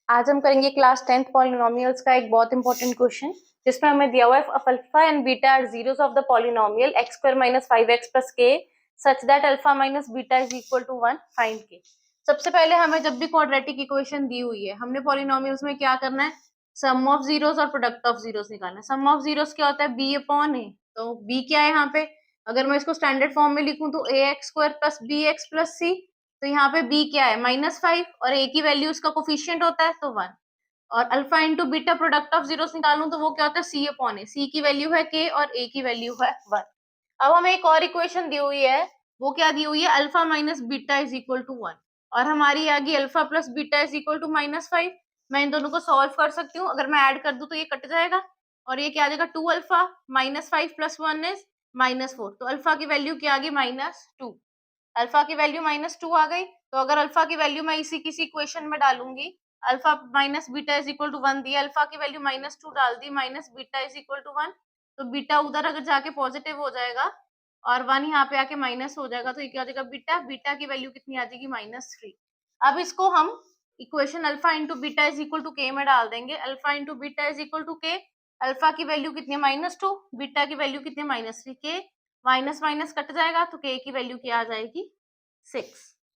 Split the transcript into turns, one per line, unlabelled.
आज हम करेंगे क्लास 10th पॉलिनोमियल्स का एक बहुत इंपॉर्टेंट क्वेश्चन जिसमें हमें दिया हुआ है alpha and beta are zeroes of the polynomial x square minus 5x plus k such that alpha minus beta is equal to 1 find k. सबसे पहले हमें जब भी क्वाड्रेटिक इक्वेशन दी हुई है हमने पॉलिनोमियल्स में क्या करना है, सम ऑफ जीरोस और प्रोडक्ट ऑफ जीरोस निकालना है। सम ऑफ जीरोस क्या होता है, बी अपॉन ए। तो बी क्या है यहाँ पे, अगर मैं इसको स्टैंडर्ड फॉर्म में लिखूं तो a x square plus b x plus c. तो यहाँ पे b क्या है, -5, और a की वैल्यू उसका कोफिशिएंट होता है तो 1। और alpha into beta product of zeros निकालूं तो वो क्या होता है, c अपॉन ए। c की वैल्यू है k और a की वैल्यू है 1। अब हमें एक और इक्वेशन दी हुई है, वो क्या दी हुई है, alpha minus beta is equal to 1। और हमारी आ गई alpha plus beta is equal to -5। मैं इन दोनों को सॉल्व कर सकती हूँ, अगर मैं ऐड कर दूं तो ये कट जाएगा और ये क्या आ जाएगा, 2 अल्फा -5 प्लस 1 इज -4। तो अल्फा की वैल्यू क्या आ गई, -2। अल्फा की वैल्यू -2 आ गई। तो अगर अल्फा की वैल्यू मैं इसी किसी इक्वेशन में डालूंगी, alpha minus beta is equal to 1 दिया, अल्फा की वैल्यू -2 डाल दी, minus beta is equal to 1। तो बीटा उधर अगर जाके पॉजिटिव हो जाएगा और 1 यहाँ पे आके माइनस हो जाएगा, तो ये क्या हो जाएगा, बीटा। बीटा की वैल्यू कितनी आ जाएगी, -3। अब इसको हम equation alpha into beta is equal to K में डाल देंगे। Alpha into beta is equal to K. Alpha की वैल्यू कितनी है, -2, बीटा की वैल्यू कितनी है, -3। के माइनस माइनस कट जाएगा तो के की वैल्यू क्या आ जाएगी, 6।